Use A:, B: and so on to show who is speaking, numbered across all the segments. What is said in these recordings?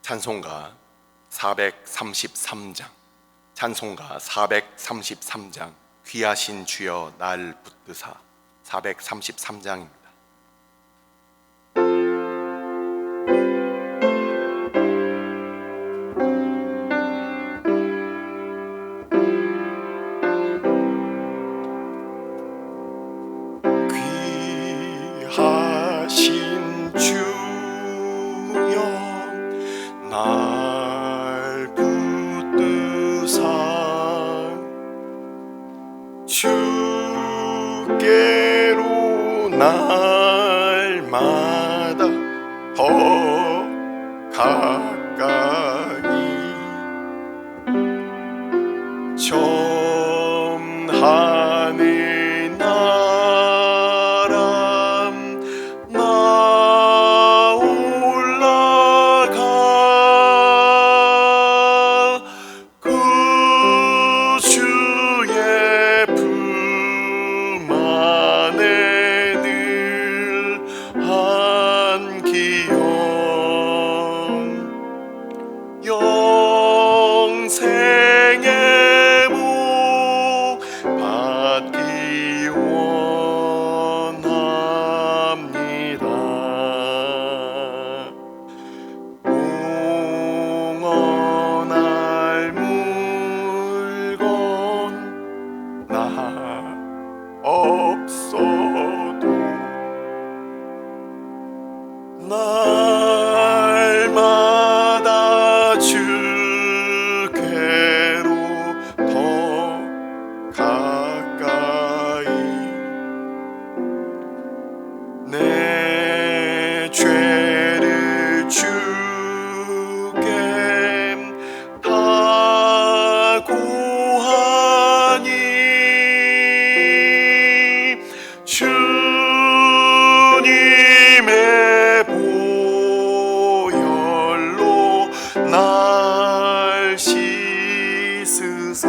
A: 찬송가 433장 찬송가 433장 귀하신 주여 날 붙드사 433장입니다. 귀하신 주여 날 붙드사 주께로 날마다 더 가까이 전하는 나라 나 올라가 그 주의 품 안에 늘 안기요 영생의 복 받기 원합니다. 공헌할 물건 나 없어도 날마다 주께로 더 가까이 내 죄를 주께 다 고하니 주님의 보혈로 날 씻으사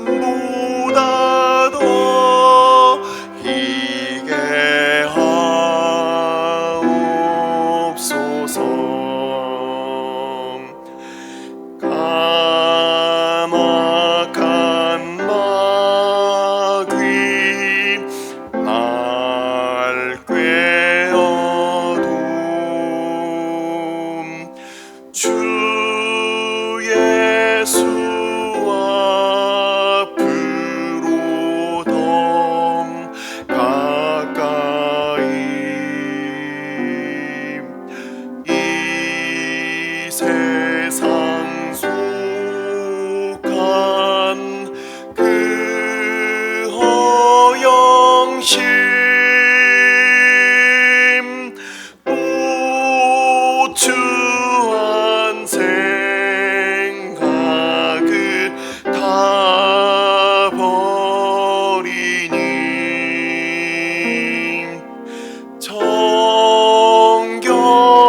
A: 은보다 더 희게 하옵소서. 까마득한 마귀 날 꾀어도 주 예수 앞으로 더 가까이 이 세상 속한 그 허영심 우추한 생각을 다 버리니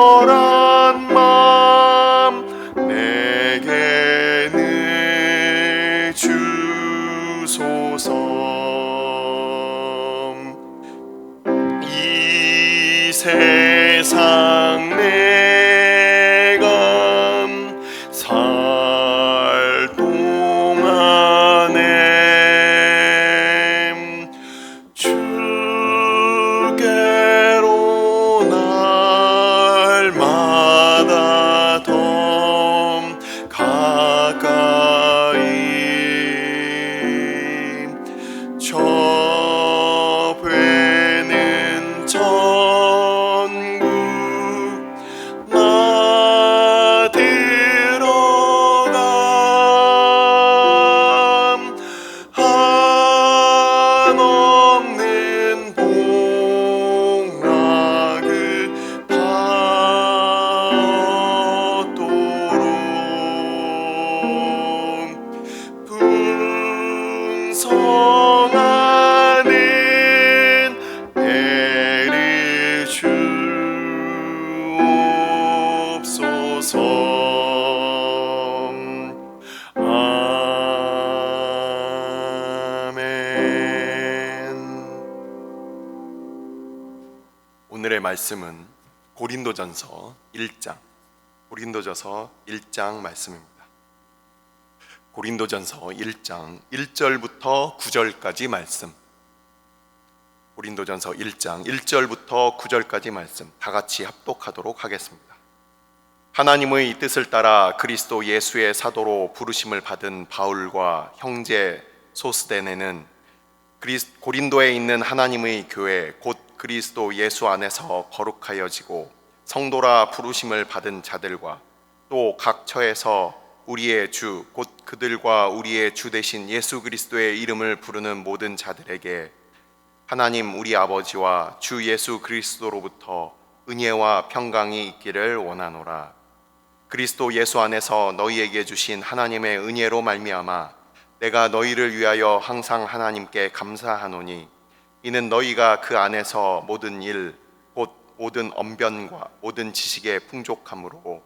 A: 정결한 마음 내게 늘 주소서. 이 세상 내가 살 동안에 주께로 날마다 더 가까이 저 배는 천국 오늘의 말씀은 고린도전서 1장, 고린도전서 1장 말씀입니다. 고린도전서 1장 1절부터 9절까지 말씀. 고린도전서 1장 1절부터 9절까지 말씀 다 같이 합독하도록 하겠습니다. 하나님의 뜻을 따라 그리스도 예수의 사도로 부르심을 받은 바울과 형제 소스데네는 고린도에 있는 하나님의 교회 곧 그리스도 예수 안에서 거룩하여지고 성도라 부르심을 받은 자들과 또 각 처에서 우리의 주 곧 그들과 우리의 주 되신 예수 그리스도의 이름을 부르는 모든 자들에게 하나님 우리 아버지와 주 예수 그리스도로부터 은혜와 평강이 있기를 원하노라. 그리스도 예수 안에서 너희에게 주신 하나님의 은혜로 말미암아 내가 너희를 위하여 항상 하나님께 감사하노니 이는 너희가 그 안에서 모든 일 곧 모든 언변과 모든 지식의 풍족함으로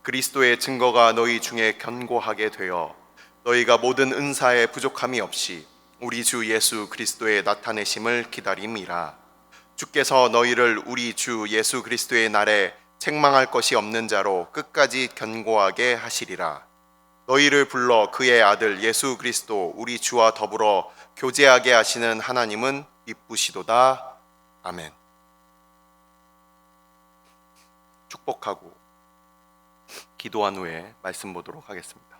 A: 그리스도의 증거가 너희 중에 견고하게 되어 너희가 모든 은사에 부족함이 없이 우리 주 예수 그리스도의 나타내심을 기다림이라. 주께서 너희를 우리 주 예수 그리스도의 날에 책망할 것이 없는 자로 끝까지 견고하게 하시리라. 너희를 불러 그의 아들 예수 그리스도 우리 주와 더불어 교제하게 하시는 하나님은 이쁘시도다. 아멘. 축복하고 기도한 후에 말씀 보도록 하겠습니다.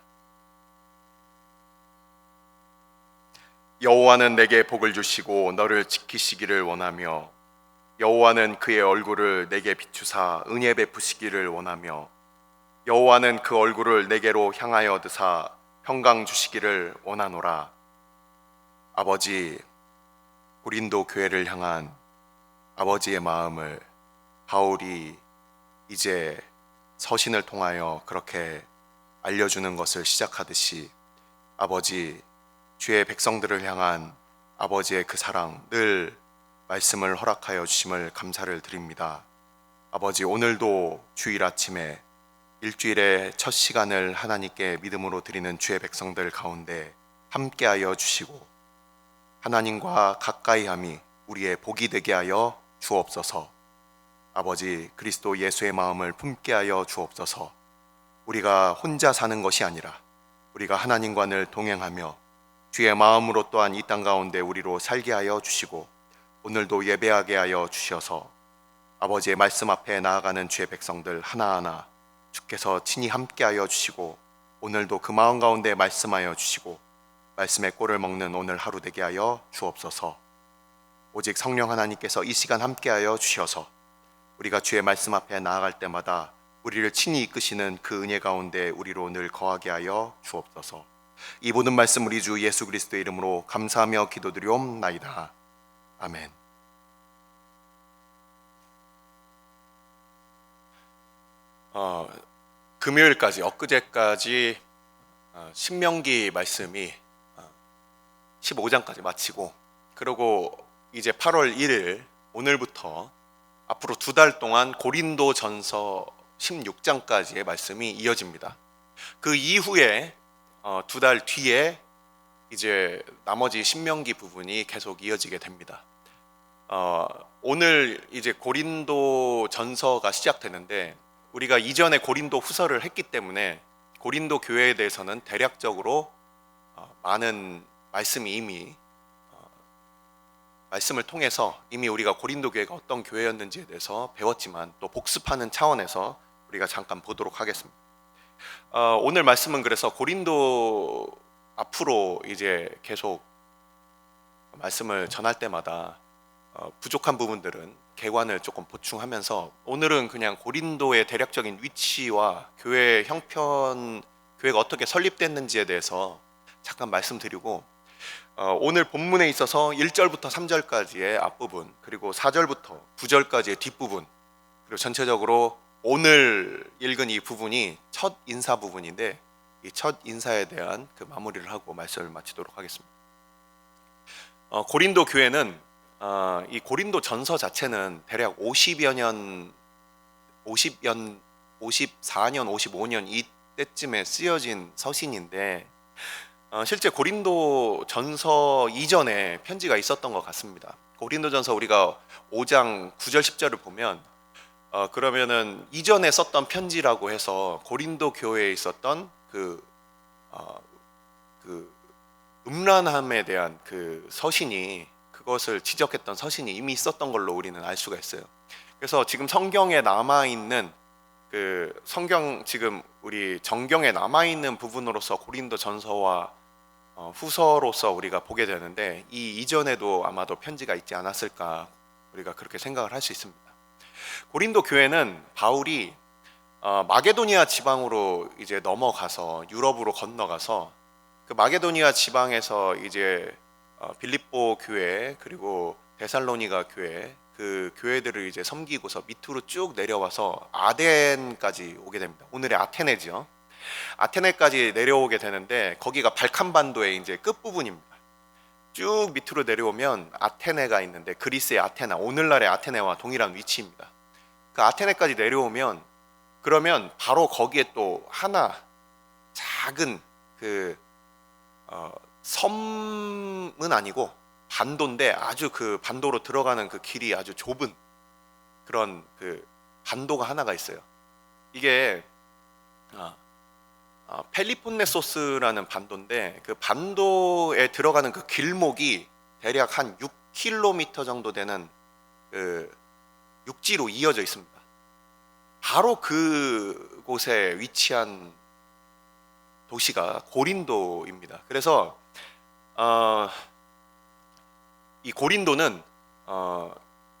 A: 여호와는 내게 복을 주시고 너를 지키시기를 원하며 여호와는 그의 얼굴을 내게 비추사 은혜 베푸시기를 원하며 여호와는 그 얼굴을 내게로 향하여 드사 평강 주시기를 원하노라. 아버지, 고린도 교회를 향한 아버지의 마음을 바울이 이제 서신을 통하여 그렇게 알려주는 것을 시작하듯이 아버지, 주의 백성들을 향한 아버지의 그 사랑 늘 말씀을 허락하여 주심을 감사를 드립니다. 아버지, 오늘도 주일 아침에 일주일의 첫 시간을 하나님께 믿음으로 드리는 주의 백성들 가운데 함께하여 주시고 하나님과 가까이함이 우리의 복이 되게 하여 주옵소서. 아버지, 그리스도 예수의 마음을 품게 하여 주옵소서. 우리가 혼자 사는 것이 아니라 우리가 하나님과 늘 동행하며 주의 마음으로 또한 이 땅 가운데 우리로 살게 하여 주시고 오늘도 예배하게 하여 주셔서 아버지의 말씀 앞에 나아가는 주의 백성들 하나하나 주께서 친히 함께하여 주시고 오늘도 그 마음 가운데 말씀하여 주시고 말씀의 꼴을 먹는 오늘 하루 되게 하여 주옵소서. 오직 성령 하나님께서 이 시간 함께하여 주셔서 우리가 주의 말씀 앞에 나아갈 때마다 우리를 친히 이끄시는 그 은혜 가운데 우리로 늘 거하게 하여 주옵소서. 이 모든 말씀 우리 주 예수 그리스도의 이름으로 감사하며 기도드리옵나이다. 아멘. 금요일까지 엊그제까지 신명기 말씀이 15장까지 마치고 그리고 이제 8월 1일 오늘부터 앞으로 2달 동안 고린도전서 16장까지의 말씀이 이어집니다. 그 이후에 2달 뒤에 이제 나머지 신명기 부분이 계속 이어지게 됩니다. 오늘 이제 고린도전서가 시작되는데 우리가 이전에 고린도 후서를 했기 때문에 고린도 교회에 대해서는 대략적으로 많은 말씀이 이미 말씀을 통해서 이미 우리가 고린도 교회가 어떤 교회였는지에 대해서 배웠지만 또 복습하는 차원에서 우리가 잠깐 보도록 하겠습니다. 오늘 말씀은 그래서 고린도 앞으로 이제 계속 말씀을 전할 때마다 부족한 부분들은 개관을 조금 보충하면서 오늘은 그냥 고린도의 대략적인 위치와 교회의 형편, 교회가 어떻게 설립됐는지에 대해서 잠깐 말씀드리고 오늘 본문에 있어서 1절부터 3절까지의 앞부분 그리고 4절부터 9절까지의 뒷부분 그리고 전체적으로 오늘 읽은 이 부분이 첫 인사 부분인데 이 첫 인사에 대한 그 마무리를 하고 말씀을 마치도록 하겠습니다. 고린도 교회는 이 고린도 전서 자체는 대략 54년, 55년 이때쯤에 쓰여진 서신인데 실제 고린도 전서 이전에 편지가 있었던 것 같습니다. 고린도 전서 우리가 5장 9절 10절을 보면 그러면은 이전에 썼던 편지라고 해서 고린도 교회에 있었던 어, 그 음란함에 대한 그 서신이, 그것을 지적했던 서신이 이미 있었던 걸로 우리는 알 수가 있어요. 그래서 지금 성경에 남아 있는 성경 지금 우리 정경에 남아 있는 부분으로서 고린도 전서와 후서로서 우리가 보게 되는데, 이 이전에도 아마도 편지가 있지 않았을까, 우리가 그렇게 생각을 할 수 있습니다. 고린도 교회는 바울이 마게도니아 지방으로 이제 넘어가서 유럽으로 건너가서 그 마게도니아 지방에서 이제 빌립보 교회 그리고 데살로니가 교회, 그 교회들을 이제 섬기고서 밑으로 쭉 내려와서 아덴까지 오게 됩니다. 오늘의 아테네죠. 아테네까지 내려오게 되는데, 거기가 발칸반도의 이제 끝부분입니다. 쭉 밑으로 내려오면 아테네가 있는데, 그리스의 아테나, 오늘날의 아테네와 동일한 위치입니다. 그 아테네까지 내려오면, 그러면 바로 거기에 또 하나 작은 섬은 아니고 반도인데, 아주 그 반도로 들어가는 그 길이 아주 좁은 그런 반도가 하나가 있어요. 이게 펠리폰네소스라는 반도인데, 그 반도에 들어가는 그 길목이 대략 한 6km 정도 되는 육지로 이어져 있습니다. 바로 그곳에 위치한 도시가 고린도입니다. 그래서 이 고린도는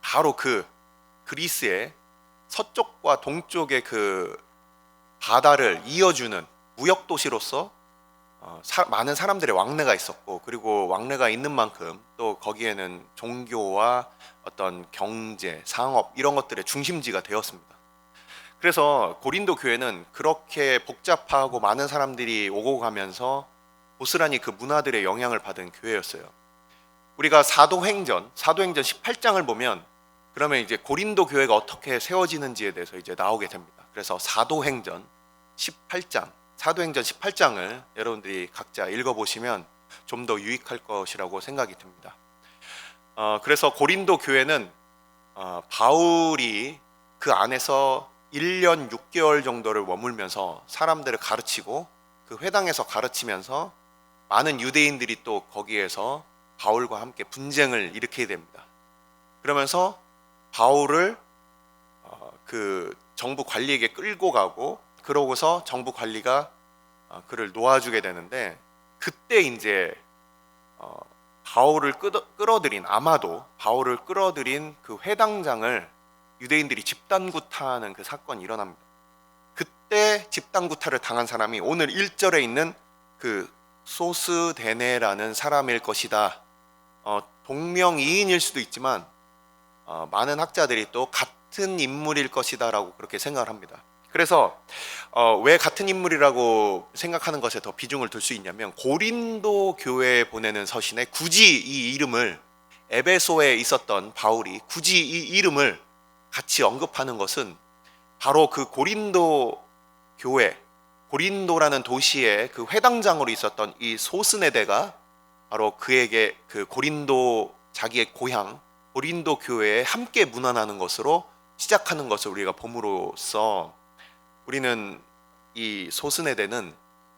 A: 바로 그 그리스의 서쪽과 동쪽의 그 바다를 이어주는 무역 도시로서 많은 사람들의 왕래가 있었고, 그리고 왕래가 있는 만큼 또 거기에는 종교와 어떤 경제, 상업 이런 것들의 중심지가 되었습니다. 그래서 고린도 교회는 그렇게 복잡하고 많은 사람들이 오고 가면서 고스란히 그 문화들의 영향을 받은 교회였어요. 우리가 사도행전 18장을 보면, 그러면 이제 고린도 교회가 어떻게 세워지는지에 대해서 이제 나오게 됩니다. 그래서 사도행전 18장을 여러분들이 각자 읽어보시면 좀 더 유익할 것이라고 생각이 듭니다. 그래서 고린도 교회는 바울이 그 안에서 1년 6개월 정도를 머물면서 사람들을 가르치고, 그 회당에서 가르치면서 많은 유대인들이 또 거기에서 바울과 함께 분쟁을 일으키게 됩니다. 그러면서 바울을 그 정부 관리에게 끌고 가고, 그러고서 정부 관리가 그를 놓아주게 되는데, 그때 이제 바울을 아마도 바울을 끌어들인 그 회당장을 유대인들이 집단구타하는 그 사건이 일어납니다. 그때 집단구타를 당한 사람이 오늘 1절에 있는 그 소스데네라는 사람일 것이다. 동명이인일 수도 있지만 많은 학자들이 또 같은 인물일 것이다 라고 그렇게 생각을 합니다. 그래서 왜 같은 인물이라고 생각하는 것에 더 비중을 둘 수 있냐면, 고린도 교회에 보내는 서신에 굳이 이 이름을, 에베소에 있었던 바울이 굳이 이 이름을 같이 언급하는 것은 바로 그 고린도 교회, 고린도라는 도시의 그 회당장으로 있었던 이 소스네데가 바로 그에게 그 고린도, 자기의 고향 고린도 교회에 함께 문안하는 것으로 시작하는 것을 우리가 봄으로써, 우리는 이 소스네데는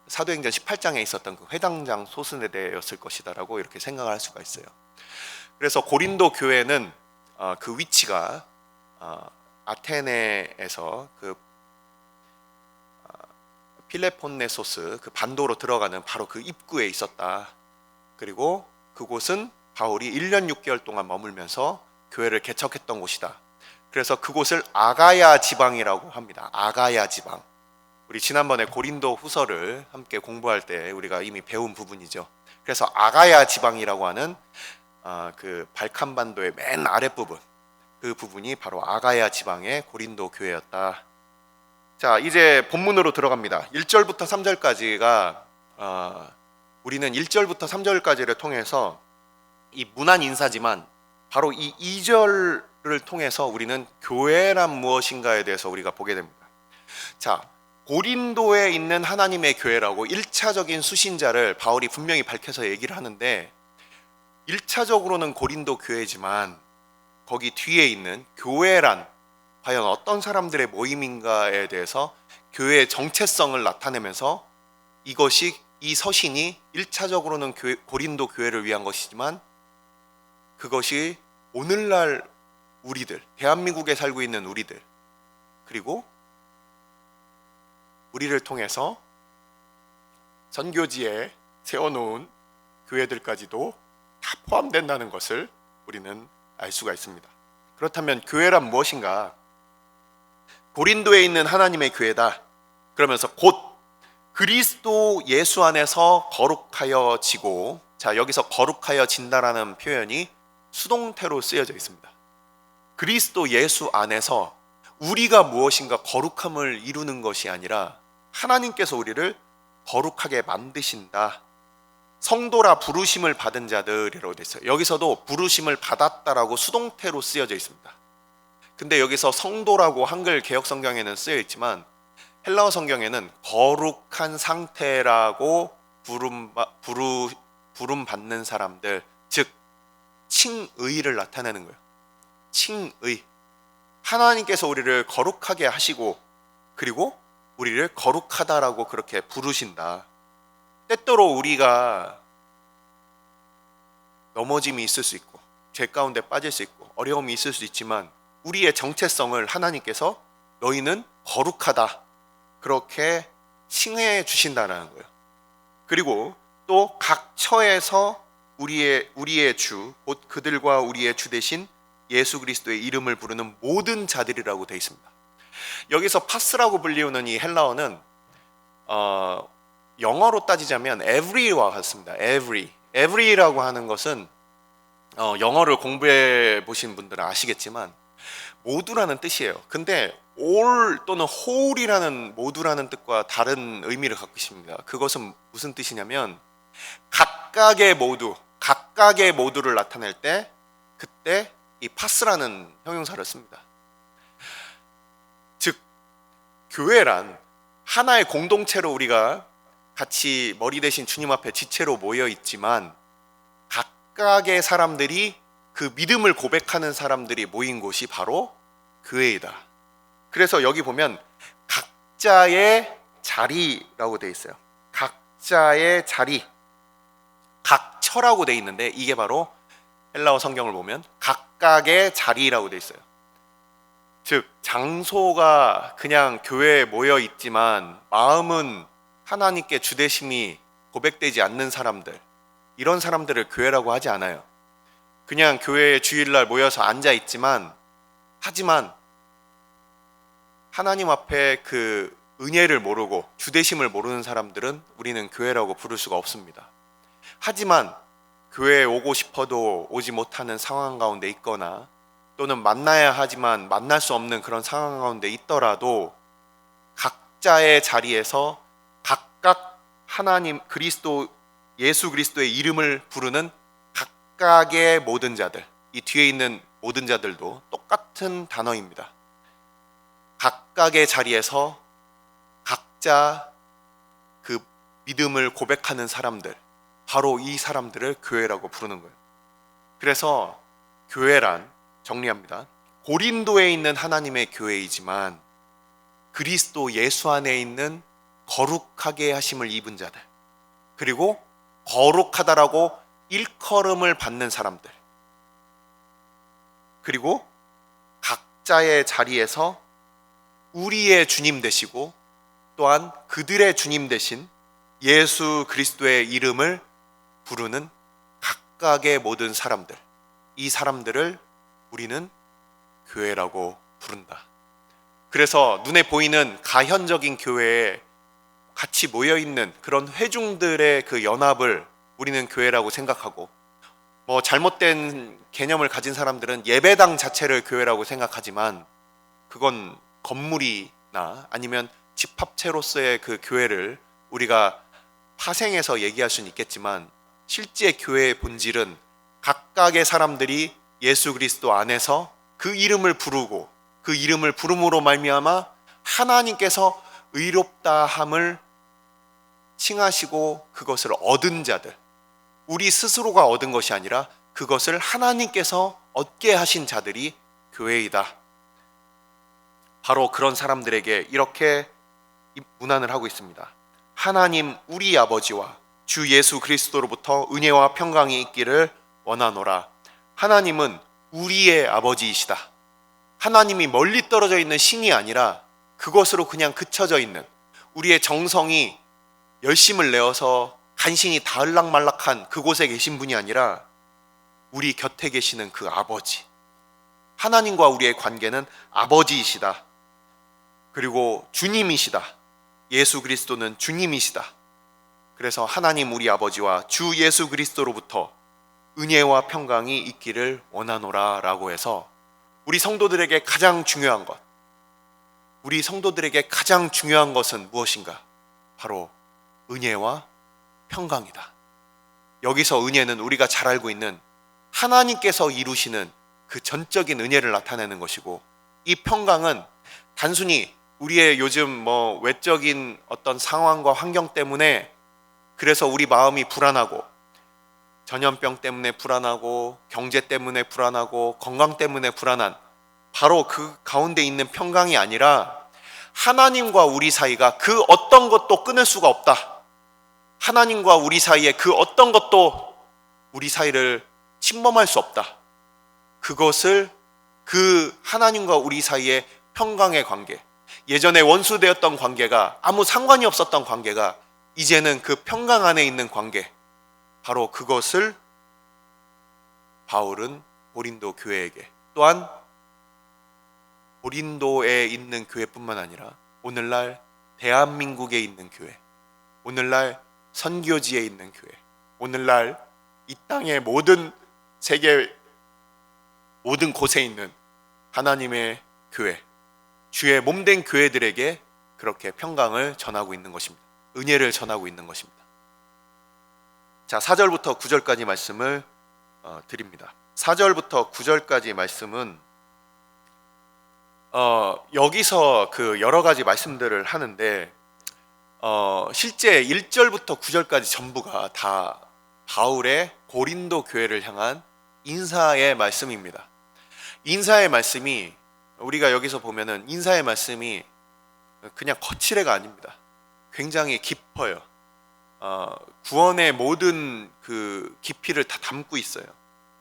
A: 사도행전 18장에 있었던 그 회당장 소스네데였을 것이다 라고 이렇게 생각을 할 수가 있어요. 그래서 고린도 교회는 그 위치가 아테네에서 그 필레폰네소스 그 반도로 들어가는 바로 그 입구에 있었다. 그리고 그곳은 바울이 1년 6개월 동안 머물면서 교회를 개척했던 곳이다. 그래서 그곳을 아가야 지방이라고 합니다. 아가야 지방. 우리 지난번에 고린도 후서를 함께 공부할 때 우리가 이미 배운 부분이죠. 그래서 아가야 지방이라고 하는 그 발칸반도의 맨 아랫부분, 그 부분이 바로 아가야 지방의 고린도 교회였다. 자, 이제 본문으로 들어갑니다. 1절부터 3절까지가 우리는 1절부터 3절까지를 통해서 이 문안 인사지만, 바로 이 2절을 통해서 우리는 교회란 무엇인가에 대해서 우리가 보게 됩니다. 자, 고린도에 있는 하나님의 교회라고 1차적인 수신자를 바울이 분명히 밝혀서 얘기를 하는데, 1차적으로는 고린도 교회지만 거기 뒤에 있는 교회란 과연 어떤 사람들의 모임인가에 대해서 교회의 정체성을 나타내면서 이 서신이 1차적으로는 고린도 교회를 위한 것이지만 그것이 오늘날 우리들, 대한민국에 살고 있는 우리들, 그리고 우리를 통해서 선교지에 세워놓은 교회들까지도 다 포함된다는 것을 우리는 알 수가 있습니다. 그렇다면 교회란 무엇인가? 고린도에 있는 하나님의 교회다. 그러면서 곧 그리스도 예수 안에서 거룩하여지고, 자, 여기서 거룩하여진다라는 표현이 수동태로 쓰여져 있습니다. 그리스도 예수 안에서 우리가 무엇인가 거룩함을 이루는 것이 아니라 하나님께서 우리를 거룩하게 만드신다. 성도라 부르심을 받은 자들이라고 되어 있어요. 여기서도 부르심을 받았다라고 수동태로 쓰여져 있습니다. 근데 여기서 성도라고 한글 개역 성경에는 쓰여 있지만 헬라어 성경에는 거룩한 상태라고 부름 받는 사람들, 즉 칭의를 나타내는 거예요. 칭의. 하나님께서 우리를 거룩하게 하시고 그리고 우리를 거룩하다라고 그렇게 부르신다. 때때로 우리가 넘어짐이 있을 수 있고 죄 가운데 빠질 수 있고 어려움이 있을 수 있지만 우리의 정체성을 하나님께서 너희는 거룩하다 그렇게 칭해 주신다는 거예요. 그리고 또 각 처에서 우리의 주, 곧 그들과 우리의 주 대신 예수 그리스도의 이름을 부르는 모든 자들이라고 되어 있습니다. 여기서 파스라고 불리우는 이 헬라어는 영어로 따지자면 every와 같습니다. every라고 하는 것은 영어를 공부해 보신 분들은 아시겠지만 모두라는 뜻이에요. 근데 all 또는 whole이라는 모두라는 뜻과 다른 의미를 갖고 있습니다. 그것은 무슨 뜻이냐면 각각의 모두를 나타낼 때 그때 이 파스라는 형용사를 씁니다. 즉 교회란 하나의 공동체로 우리가 같이 머리 대신 주님 앞에 지체로 모여 있지만 각각의 사람들이 그 믿음을 고백하는 사람들이 모인 곳이 바로 교회이다. 그래서 여기 보면 각자의 자리라고 되어 있어요. 각자의 자리, 각처라고 되어 있는데 이게 바로 헬라어 성경을 보면 각각의 자리라고 되어 있어요. 즉 장소가 그냥 교회에 모여 있지만 마음은 하나님께 주대심이 고백되지 않는 사람들, 이런 사람들을 교회라고 하지 않아요. 그냥 교회에 주일날 모여서 앉아 있지만 하지만 하나님 앞에 그 은혜를 모르고 주대심을 모르는 사람들은 우리는 교회라고 부를 수가 없습니다. 하지만 교회에 오고 싶어도 오지 못하는 상황 가운데 있거나 또는 만나야 하지만 만날 수 없는 그런 상황 가운데 있더라도 각자의 자리에서 각각 하나님 예수 그리스도의 이름을 부르는 각각의 모든 자들, 이 뒤에 있는 모든 자들도 똑같은 단어입니다. 각각의 자리에서 각자 그 믿음을 고백하는 사람들, 바로 이 사람들을 교회라고 부르는 거예요. 그래서 교회란, 정리합니다, 고린도에 있는 하나님의 교회이지만 그리스도 예수 안에 있는 거룩하게 하심을 입은 자들, 그리고 거룩하다라고 일컬음을 받는 사람들, 그리고 각자의 자리에서 우리의 주님 되시고 또한 그들의 주님 되신 예수 그리스도의 이름을 부르는 각각의 모든 사람들, 이 사람들을 우리는 교회라고 부른다. 그래서 눈에 보이는 가현적인 교회에 같이 모여있는 그런 회중들의 그 연합을 우리는 교회라고 생각하고, 잘못된 개념을 가진 사람들은 예배당 자체를 교회라고 생각하지만 그건 건물이나 아니면 집합체로서의 그 교회를 우리가 파생해서 얘기할 수는 있겠지만 실제 교회의 본질은 각각의 사람들이 예수 그리스도 안에서 그 이름을 부르고 그 이름을 부름으로 말미암아 하나님께서 의롭다함을 칭하시고 그것을 얻은 자들, 우리 스스로가 얻은 것이 아니라 그것을 하나님께서 얻게 하신 자들이 교회이다. 바로 그런 사람들에게 이렇게 문안을 하고 있습니다. 하나님 우리 아버지와 주 예수 그리스도로부터 은혜와 평강이 있기를 원하노라. 하나님은 우리의 아버지이시다. 하나님이 멀리 떨어져 있는 신이 아니라 그것으로 그냥 그쳐져 있는, 우리의 정성이 열심을 내어서 간신히 닿을락말락한 그곳에 계신 분이 아니라 우리 곁에 계시는 그 아버지, 하나님과 우리의 관계는 아버지이시다. 그리고 주님이시다. 예수 그리스도는 주님이시다. 그래서 하나님 우리 아버지와 주 예수 그리스도로부터 은혜와 평강이 있기를 원하노라 라고 해서 우리 성도들에게 가장 중요한 것, 우리 성도들에게 가장 중요한 것은 무엇인가? 바로 은혜와 평강이다. 여기서 은혜는 우리가 잘 알고 있는 하나님께서 이루시는 그 전적인 은혜를 나타내는 것이고, 이 평강은 단순히 우리의 요즘 외적인 어떤 상황과 환경 때문에 그래서 우리 마음이 불안하고, 전염병 때문에 불안하고, 경제 때문에 불안하고, 건강 때문에 불안한 바로 그 가운데 있는 평강이 아니라 하나님과 우리 사이가 그 어떤 것도 끊을 수가 없다. 하나님과 우리 사이에 그 어떤 것도 우리 사이를 침범할 수 없다. 그것을, 그 하나님과 우리 사이의 평강의 관계, 예전에 원수되었던 관계가, 아무 상관이 없었던 관계가 이제는 그 평강 안에 있는 관계, 바로 그것을 바울은 고린도 교회에게, 또한 고린도에 있는 교회뿐만 아니라 오늘날 대한민국에 있는 교회, 오늘날 선교지에 있는 교회, 오늘날 이 땅의 모든 세계 모든 곳에 있는 하나님의 교회, 주의 몸된 교회들에게 그렇게 평강을 전하고 있는 것입니다. 은혜를 전하고 있는 것입니다. 자, 4절부터 9절까지 말씀을 드립니다. 4절부터 9절까지 말씀은 여기서 그 여러 가지 말씀들을 하는데 실제 1절부터 9절까지 전부가 다 바울의 고린도 교회를 향한 인사의 말씀입니다. 인사의 말씀이, 우리가 여기서 보면은 인사의 말씀이 그냥 거칠애가 아닙니다. 굉장히 깊어요. 구원의 모든 그 깊이를 다 담고 있어요.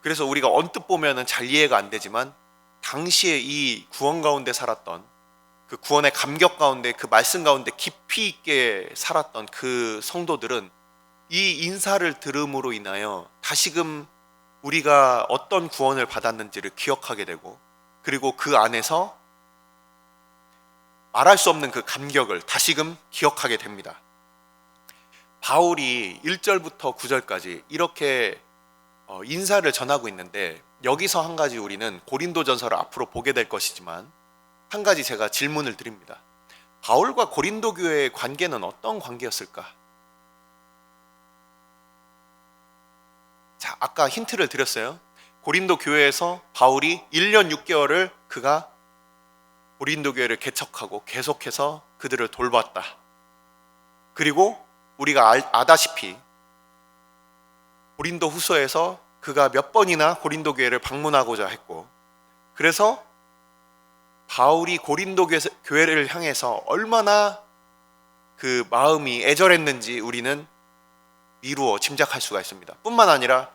A: 그래서 우리가 언뜻 보면은 잘 이해가 안 되지만, 당시에 이 구원 가운데 살았던, 그 구원의 감격 가운데, 그 말씀 가운데 깊이 있게 살았던 그 성도들은 이 인사를 들음으로 인하여 다시금 우리가 어떤 구원을 받았는지를 기억하게 되고, 그리고 그 안에서 말할 수 없는 그 감격을 다시금 기억하게 됩니다. 바울이 1절부터 9절까지 이렇게 인사를 전하고 있는데, 여기서 한 가지 우리는 고린도전서를 앞으로 보게 될 것이지만 한 가지 제가 질문을 드립니다. 바울과 고린도 교회의 관계는 어떤 관계였을까? 자, 아까 힌트를 드렸어요. 고린도 교회에서 바울이 1년 6개월을 그가 고린도 교회를 개척하고 계속해서 그들을 돌봤다. 그리고 우리가 아다시피 고린도 후서에서 그가 몇 번이나 고린도 교회를 방문하고자 했고, 그래서 바울이 고린도 교회를 향해서 얼마나 그 마음이 애절했는지 우리는 미루어 짐작할 수가 있습니다. 뿐만 아니라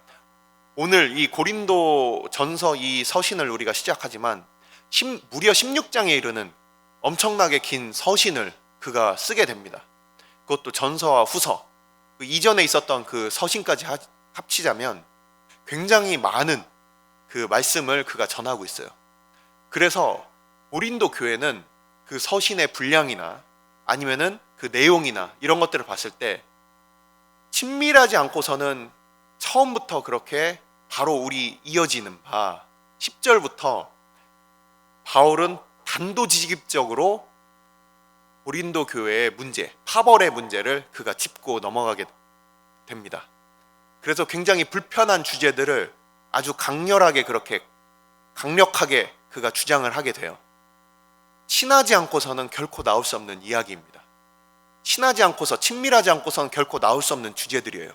A: 오늘 이 고린도 전서 이 서신을 우리가 시작하지만 무려 16장에 이르는 엄청나게 긴 서신을 그가 쓰게 됩니다. 그것도 전서와 후서, 그 이전에 있었던 그 서신까지 합치자면 굉장히 많은 그 말씀을 그가 전하고 있어요. 그래서 고린도 교회는 그 서신의 분량이나 아니면은 그 내용이나 이런 것들을 봤을 때 친밀하지 않고서는 처음부터 그렇게 바로 우리 이어지는 바 10절부터 바울은 단도직입적으로 고린도 교회의 문제, 파벌의 문제를 그가 짚고 넘어가게 됩니다. 그래서 굉장히 불편한 주제들을 아주 강렬하게, 그렇게 강력하게 그가 주장을 하게 돼요. 친하지 않고서는 결코 나올 수 없는 이야기입니다. 친하지 않고서 친밀하지 않고서는 결코 나올 수 없는 주제들이에요.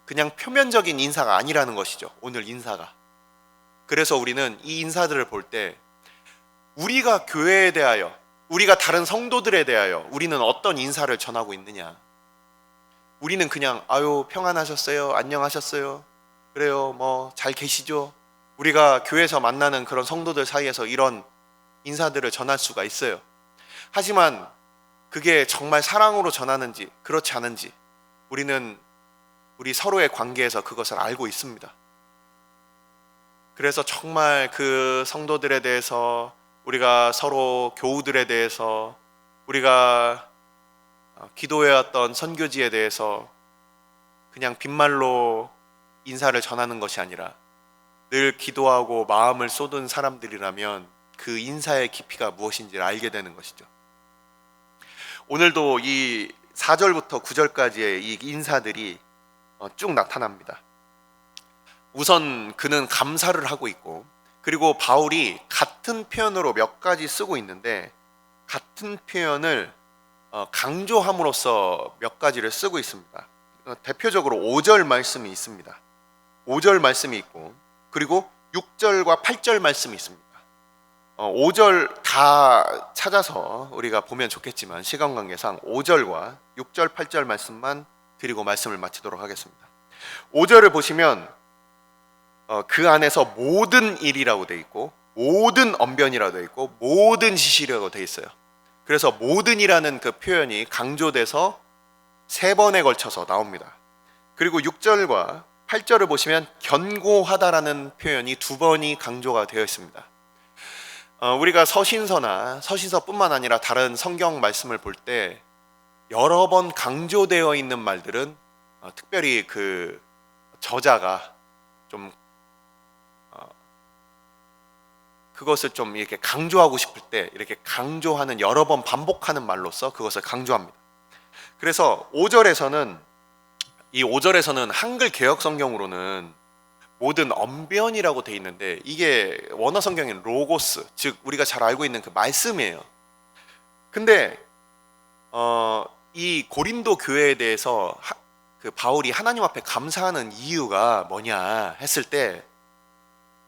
A: 그냥 표면적인 인사가 아니라는 것이죠. 오늘 인사가. 그래서 우리는 이 인사들을 볼 때 우리가 교회에 대하여, 우리가 다른 성도들에 대하여 우리는 어떤 인사를 전하고 있느냐. 우리는 그냥 아유 평안하셨어요? 안녕하셨어요? 그래요 뭐 잘 계시죠? 우리가 교회에서 만나는 그런 성도들 사이에서 이런 인사들을 전할 수가 있어요. 하지만 그게 정말 사랑으로 전하는지 그렇지 않은지 우리는 우리 서로의 관계에서 그것을 알고 있습니다. 그래서 정말 그 성도들에 대해서, 우리가 서로 교우들에 대해서, 우리가 기도해왔던 선교지에 대해서 그냥 빈말로 인사를 전하는 것이 아니라 늘 기도하고 마음을 쏟은 사람들이라면 그 인사의 깊이가 무엇인지를 알게 되는 것이죠. 오늘도 이 4절부터 9절까지의 이 인사들이 쭉 나타납니다. 우선 그는 감사를 하고 있고, 그리고 바울이 같은 표현으로 몇 가지 쓰고 있는데 같은 표현을 강조함으로써 몇 가지를 쓰고 있습니다. 대표적으로 5절 말씀이 있습니다. 5절 말씀이 있고, 그리고 6절과 8절 말씀이 있습니다. 5절 다 찾아서 우리가 보면 좋겠지만 시간 관계상 5절과 6절, 8절 말씀만 드리고 말씀을 마치도록 하겠습니다. 5절을 보시면 그 안에서 모든 일이라고 되어 있고, 모든 언변이라고 되어 있고, 모든 지시라고 되어 있어요. 그래서 모든이라는 그 표현이 강조돼서 3번에 걸쳐서 나옵니다. 그리고 6절과 8절을 보시면 견고하다라는 표현이 2번이 강조가 되어 있습니다. 우리가 서신서뿐만 아니라 다른 성경 말씀을 볼 때 여러 번 강조되어 있는 말들은 특별히 그 저자가 좀 그것을 좀 이렇게 강조하고 싶을 때 이렇게 강조하는, 여러 번 반복하는 말로써 그것을 강조합니다. 그래서 5절에서는 한글 개역 성경으로는 모든 언변이라고 돼 있는데 이게 원어 성경인 로고스, 즉 우리가 잘 알고 있는 그 말씀이에요. 근데 이 고린도 교회에 대해서 그 바울이 하나님 앞에 감사하는 이유가 뭐냐 했을 때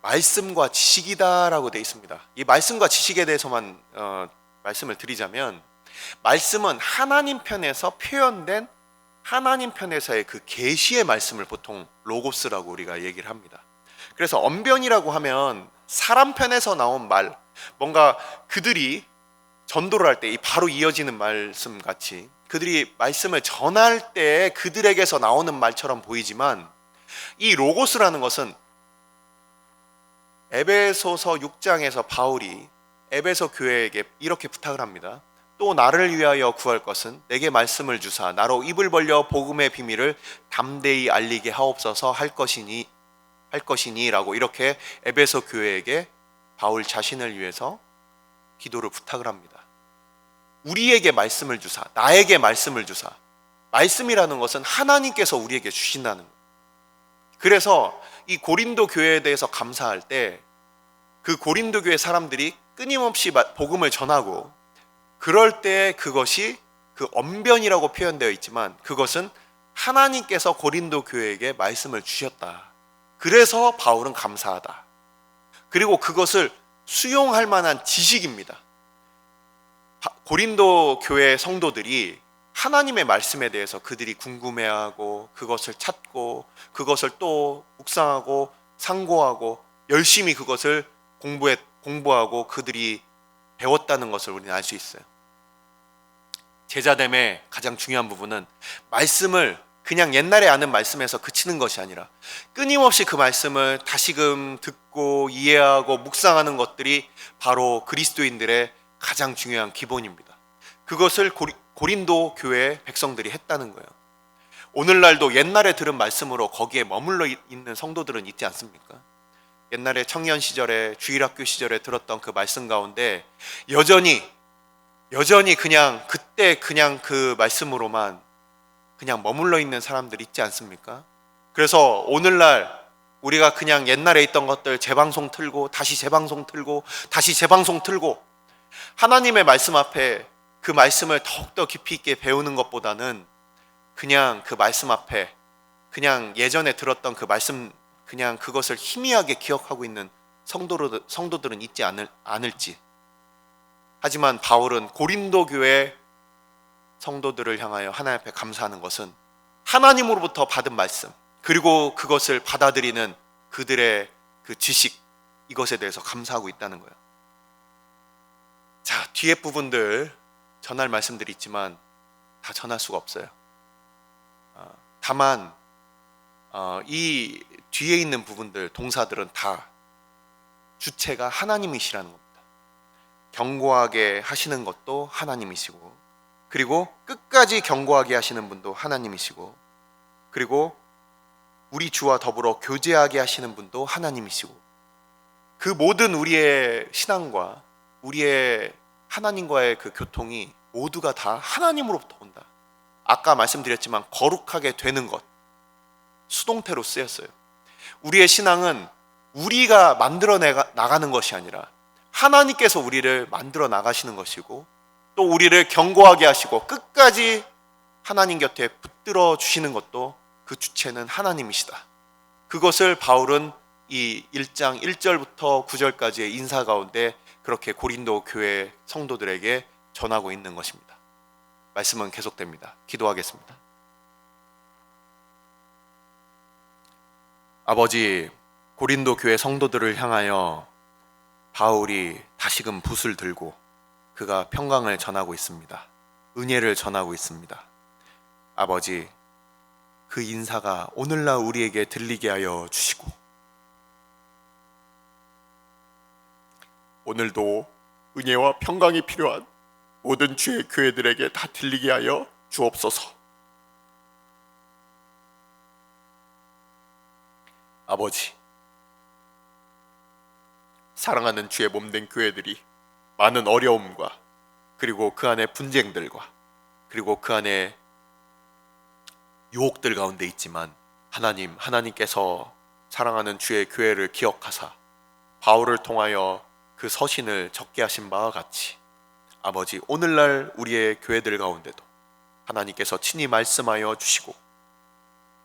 A: 말씀과 지식이다라고 돼 있습니다. 이 말씀과 지식에 대해서만 말씀을 드리자면, 말씀은 하나님 편에서 표현된, 하나님 편에서의 그 계시의 말씀을 보통 로고스라고 우리가 얘기를 합니다. 그래서 언변이라고 하면 사람 편에서 나온 말, 뭔가 그들이 전도를 할 때 바로 이어지는 말씀 같이 그들이 말씀을 전할 때 그들에게서 나오는 말처럼 보이지만, 이 로고스라는 것은 에베소서 6장에서 바울이 에베소 교회에게 이렇게 부탁을 합니다. 또 나를 위하여 구할 것은 내게 말씀을 주사 나로 입을 벌려 복음의 비밀을 담대히 알리게 하옵소서 할 것이니라고 이렇게 에베소 교회에게 바울 자신을 위해서 기도를 부탁을 합니다. 우리에게 말씀을 주사, 나에게 말씀을 주사. 말씀이라는 것은 하나님께서 우리에게 주신다는 거예요. 그래서 이 고린도 교회에 대해서 감사할 때 그 고린도 교회 사람들이 끊임없이 복음을 전하고, 그럴 때 그것이 그 언변이라고 표현되어 있지만 그것은 하나님께서 고린도 교회에게 말씀을 주셨다. 그래서 바울은 감사하다. 그리고 그것을 수용할 만한 지식입니다. 고린도 교회 성도들이 하나님의 말씀에 대해서 그들이 궁금해하고 그것을 찾고 그것을 또 묵상하고 상고하고 열심히 그것을 공부하고 그들이 배웠다는 것을 우리는 알 수 있어요. 제자됨의 가장 중요한 부분은 말씀을 그냥 옛날에 아는 말씀에서 그치는 것이 아니라 끊임없이 그 말씀을 다시금 듣고 이해하고 묵상하는 것들이 바로 그리스도인들의 가장 중요한 기본입니다. 그것을 고린도 교회 백성들이 했다는 거예요. 오늘날도 옛날에 들은 말씀으로 거기에 머물러 있는 성도들은 있지 않습니까? 옛날에 청년 시절에, 주일학교 시절에 들었던 그 말씀 가운데 여전히 그냥 그때 그냥 그 말씀으로만 그냥 머물러 있는 사람들 있지 않습니까? 그래서 오늘날 우리가 그냥 옛날에 있던 것들 재방송 틀고 다시 재방송 틀고 다시 재방송 틀고 하나님의 말씀 앞에
B: 그 말씀을 더욱더 깊이 있게 배우는 것보다는 그냥 그 말씀 앞에 그냥 예전에 들었던 그 말씀 그냥 그것을 희미하게 기억하고 있는 성도들은 있지 않을지. 하지만 바울은 고린도 교회 성도들을 향하여 하나님 앞에 감사하는 것은 하나님으로부터 받은 말씀, 그리고 그것을 받아들이는 그들의 그 지식, 이것에 대해서 감사하고 있다는 거예요. 자, 뒤에 부분들 전할 말씀들이 있지만 다 전할 수가 없어요. 다만 이 뒤에 있는 부분들, 동사들은 다 주체가 하나님이시라는 겁니다. 견고하게 하시는 것도 하나님이시고, 그리고 끝까지 견고하게 하시는 분도 하나님이시고, 그리고 우리 주와 더불어 교제하게 하시는 분도 하나님이시고, 그 모든 우리의 신앙과 우리의 하나님과의 그 교통이 모두가 다 하나님으로부터 온다. 아까 말씀드렸지만 거룩하게 되는 것, 수동태로 쓰였어요. 우리의 신앙은 우리가 만들어 나가는 것이 아니라 하나님께서 우리를 만들어 나가시는 것이고, 또 우리를 견고하게 하시고 끝까지 하나님 곁에 붙들어 주시는 것도 그 주체는 하나님이시다. 그것을 바울은 이 1장 1절부터 9절까지의 인사 가운데 그렇게 고린도 교회 성도들에게 전하고 있는 것입니다. 말씀은 계속됩니다. 기도하겠습니다. 아버지, 고린도 교회 성도들을 향하여 바울이 다시금 붓을 들고 그가 평강을 전하고 있습니다. 은혜를 전하고 있습니다. 아버지, 그 인사가 오늘날 우리에게 들리게 하여 주시고, 오늘도 은혜와 평강이 필요한 모든 주의 교회들에게 다 들리게 하여 주옵소서. 아버지, 사랑하는 주의 몸된 교회들이 많은 어려움과 그리고 그 안에 분쟁들과 그리고 그 안에 유혹들 가운데 있지만, 하나님께서 사랑하는 주의 교회를 기억하사 바울을 통하여 그 서신을 적게 하신 바와 같이, 아버지, 오늘날 우리의 교회들 가운데도 하나님께서 친히 말씀하여 주시고,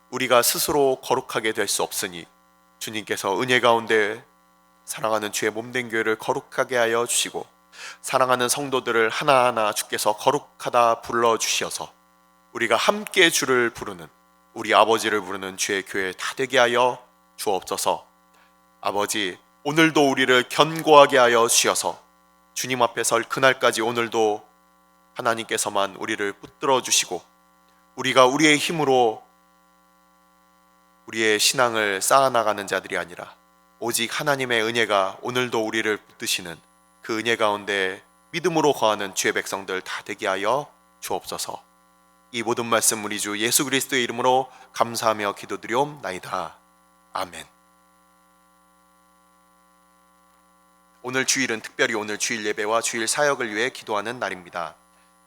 B: 우리가 스스로 거룩하게 될 수 없으니 주님께서 은혜 가운데 사랑하는 주의 몸된 교회를 거룩하게 하여 주시고, 사랑하는 성도들을 하나하나 주께서 거룩하다 불러주시어서 우리가 함께 주를 부르는, 우리 아버지를 부르는 주의 교회 다 되게 하여 주옵소서. 아버지, 오늘도 우리를 견고하게 하여 주셔서 주님 앞에 설 그날까지 오늘도 하나님께서만 우리를 붙들어 주시고, 우리가 우리의 힘으로 우리의 신앙을 쌓아나가는 자들이 아니라 오직 하나님의 은혜가 오늘도 우리를 붙드시는 그 은혜 가운데 믿음으로 거하는 주의 백성들 다 되게 하여 주옵소서. 이 모든 말씀 우리 주 예수 그리스도의 이름으로 감사하며 기도드리옵나이다. 아멘. 오늘 주일은 특별히 오늘 주일 예배와 주일 사역을 위해 기도하는 날입니다.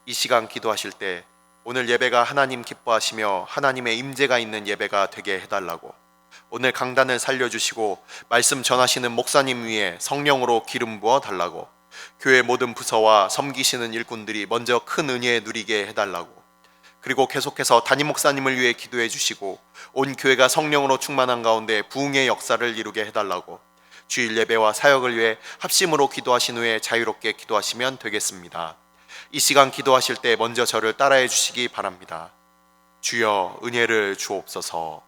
B: 이 시간 기도하실 때 오늘 예배가 하나님 기뻐하시며 하나님의 임재가 있는 예배가 되게 해달라고, 오늘 강단을 살려주시고 말씀 전하시는 목사님 위에 성령으로 기름 부어 달라고, 교회 모든 부서와 섬기시는 일꾼들이 먼저 큰 은혜 누리게 해달라고, 그리고 계속해서 담임 목사님을 위해 기도해 주시고 온 교회가 성령으로 충만한 가운데 부흥의 역사를 이루게 해달라고, 주일 예배와 사역을 위해 합심으로 기도하신 후에 자유롭게 기도하시면 되겠습니다. 이 시간 기도하실 때 먼저 저를 따라해 주시기 바랍니다. 주여 은혜를 주옵소서.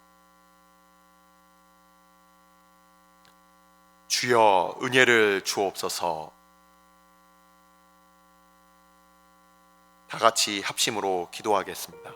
B: 주여 은혜를 주옵소서. 다 같이 합심으로 기도하겠습니다.